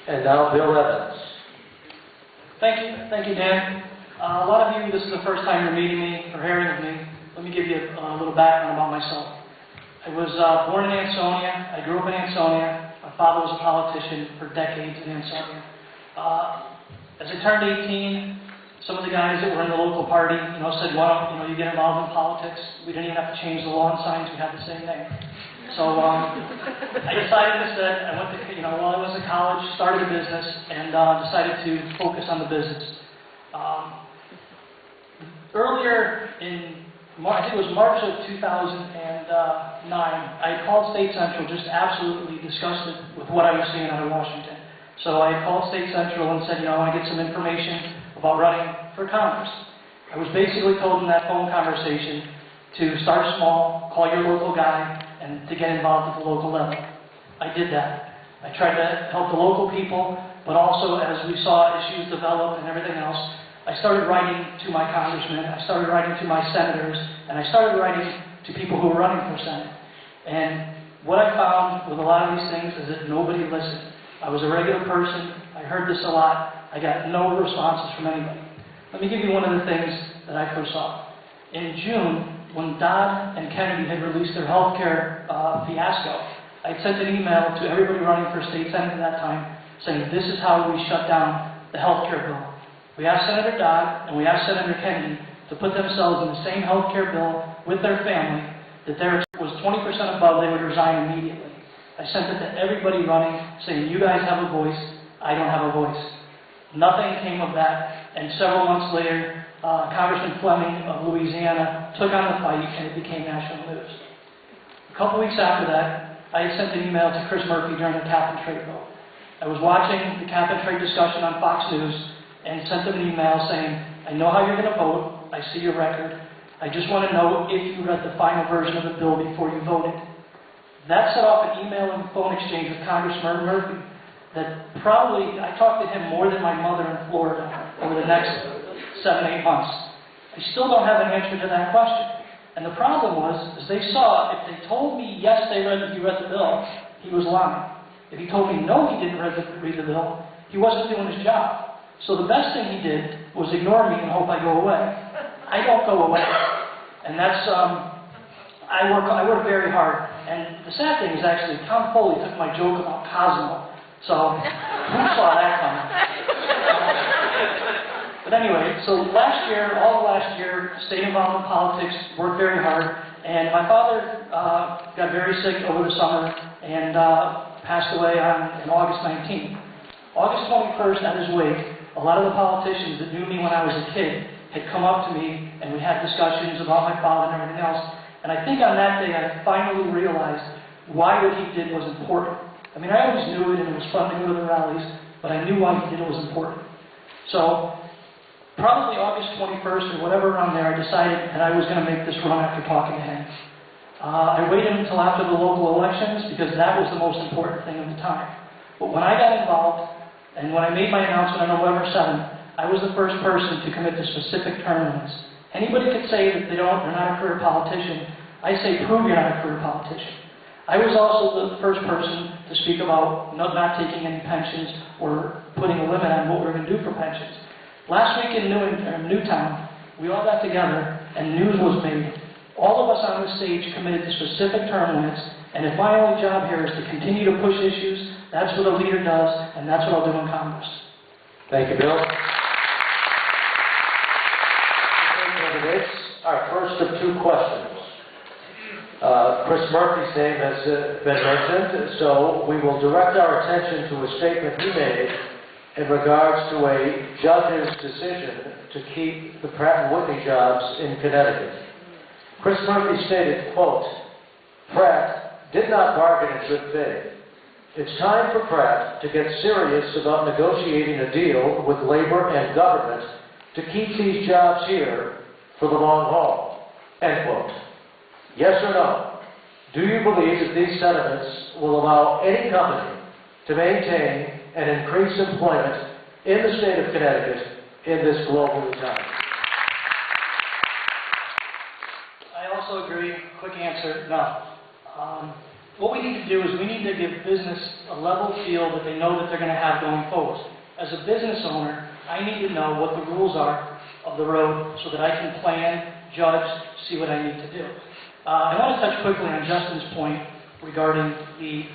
And now Bill Evans. Thank you, Dan. A lot of you, this is the first time you're meeting me or hearing of me. Let me give you a little background about myself. I was born in Ansonia. I grew up in Ansonia. My father was a politician for decades in Ansonia. As I turned 18, some of the guys that were in the local party, said, "Why don't you get involved in politics?" We didn't even have to change the lawn signs; we had the same name. So I decided instead. I went to, while I was in college, started a business and decided to focus on the business. Earlier in I think it was March of 2009, I called State Central just absolutely disgusted with what I was seeing out of Washington. So I called State Central and said, I want to get some information about running for Congress. I was basically told in that phone conversation to start small, call your local guy, and to get involved at the local level. I did that. I tried to help the local people, but also as we saw issues develop and everything else, I started writing to my congressmen, I started writing to my senators, and I started writing to people who were running for Senate. And what I found with a lot of these things is that nobody listened. I was a regular person, I heard this a lot, I got no responses from anybody. Let me give you one of the things that I first saw. In June, when Dodd and Kennedy had released their health care fiasco, I sent an email to everybody running for state senate at that time saying, this is how we shut down the health care bill. We asked Senator Dodd and we asked Senator Kennedy to put themselves in the same health care bill with their family, that there was 20% above, they would resign immediately. I sent it to everybody running saying, you guys have a voice, I don't have a voice. Nothing came of that, and several months later, Congressman Fleming of Louisiana took on the fight and it became national news. A couple weeks after that, I had sent an email to Chris Murphy during the cap and trade vote. I was watching the cap and trade discussion on Fox News and sent him an email saying, I know how you're going to vote, I see your record, I just want to know if you read the final version of the bill before you voted. That set off an email and phone exchange with Congressman Murphy that probably, I talked to him more than my mother in Florida over the next 7-8 months. I still don't have an answer to that question. And the problem was, is they saw, if they told me yes, he read the bill, he was lying. If he told me no, he didn't read the bill, he wasn't doing his job. So the best thing he did was ignore me and hope I go away. I don't go away. And that's, I work very hard. And the sad thing is actually, Tom Foley took my joke about Cosmo. So, who saw that coming? But anyway, so all of last year, stayed involved in politics, worked very hard. And my father got very sick over the summer and passed away on August 19th. August 21st, at his wake, a lot of the politicians that knew me when I was a kid had come up to me and we had discussions about my father and everything else. And I think on that day I finally realized why what he did was important. I mean, I always knew it and it was fun to go to the rallies, but I knew why he did it was important. So, probably August 21st or whatever around there, I decided that I was going to make this run after talking to him. I waited until after the local elections because that was the most important thing at the time. But when I got involved, and when I made my announcement on November 7th, I was the first person to commit to specific term limits. Anybody could say that they're not a career politician. I say, prove you're not a career politician. I was also the first person to speak about not taking any pensions or putting a limit on what we were going to do for pensions. Last week in Newtown, we all got together and news was made. All of us on the stage committed to specific term limits, and if my only job here is to continue to push issues, that's what a leader does, and that's what I'll do in Congress. Thank you, Bill. Our first of two questions. Chris Murphy's name has been mentioned, so we will direct our attention to a statement he made in regards to a judge's decision to keep the Pratt & Whitney jobs in Connecticut. Chris Murphy stated, quote, Pratt did not bargain in good faith. It's time for Pratt to get serious about negotiating a deal with labor and government to keep these jobs here for the long haul. End quote. Yes or no? Do you believe that these sentiments will allow any company to maintain and increase employment in the state of Connecticut in this global time? I also agree. Quick answer, no. what we need to do is we need to give business a level field that they know that they're going to have going forward. As a business owner, I need to know what the rules are of the road so that I can plan, judge, see what I need to do. I want to touch quickly on Justin's point regarding the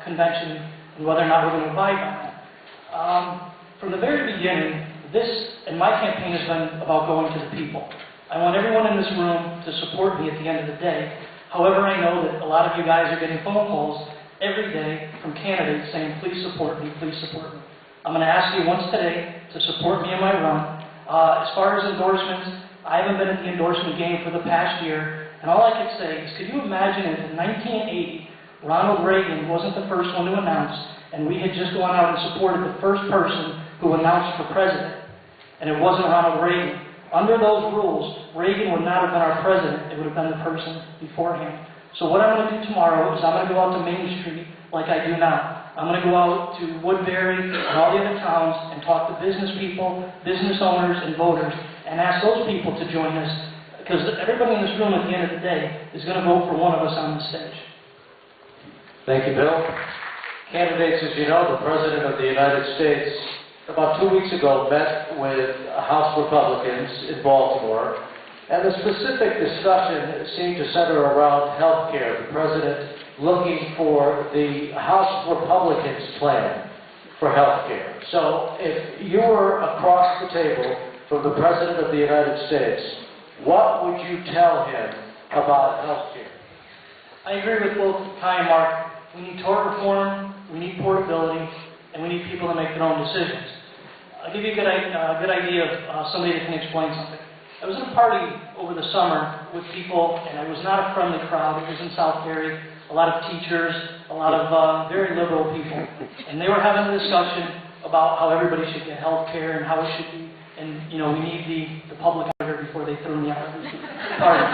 convention and whether or not we're going to abide by that. From the very beginning, this and my campaign has been about going to the people. I want everyone in this room to support me at the end of the day. However, I know that a lot of you guys are getting phone calls every day from candidates saying, please support me, please support me. I'm going to ask you once today to support me in my run. As far as endorsements, I haven't been at the endorsement game for the past year, and all I can say is, could you imagine if in 1980, Ronald Reagan wasn't the first one to announce, and we had just gone out and supported the first person who announced for president, and it wasn't Ronald Reagan. Under those rules, Reagan would not have been our president, it would have been the person beforehand. So what I'm going to do tomorrow is I'm going to go out to Main Street like I do now. I'm going to go out to Woodbury and all the other towns and talk to business people, business owners, and voters, and ask those people to join us, because everybody in this room at the end of the day is going to vote for one of us on the stage. Thank you, Bill. Candidates, as you know, the President of the United States, about 2 weeks ago, met with House Republicans in Baltimore, and the specific discussion seemed to center around health care. The President looking for the House Republicans' plan for health care. So if you were across the table from the President of the United States, what would you tell him about health care? I agree with both Ty and Mark. We need tort reform, we need portability, and we need people to make their own decisions. I'll give you a good idea of somebody that can explain something. I was at a party over the summer with people, and it was not a friendly crowd. It was in South Barry. A lot of teachers, a lot of very liberal people, and they were having a discussion about how everybody should get health care and how it should be, and you know, we need the public out here before they throw me out of the party.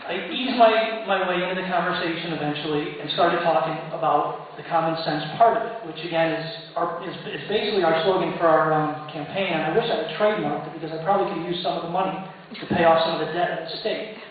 I eased my way into the conversation eventually and started talking about the common sense part of it, which again is basically our slogan for our campaign, and I wish I had trademarked it because I probably could use some of the money to pay off some of the debt of the state.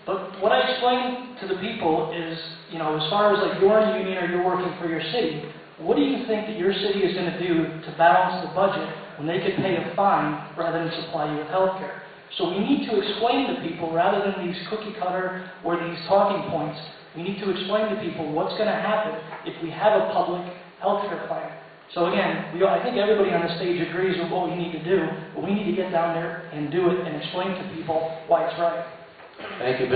But what I explained to the people is, you know, as far as like you're in a union or you're working for your city, what do you think that your city is going to do to balance the budget when they could pay a fine rather than supply you with health care? So we need to explain to people, rather than these cookie cutter or these talking points, we need to explain to people what's going to happen if we have a public health care plan. So again, I think everybody on the stage agrees with what we need to do, but we need to get down there and do it and explain to people why it's right. Thank you, Bill.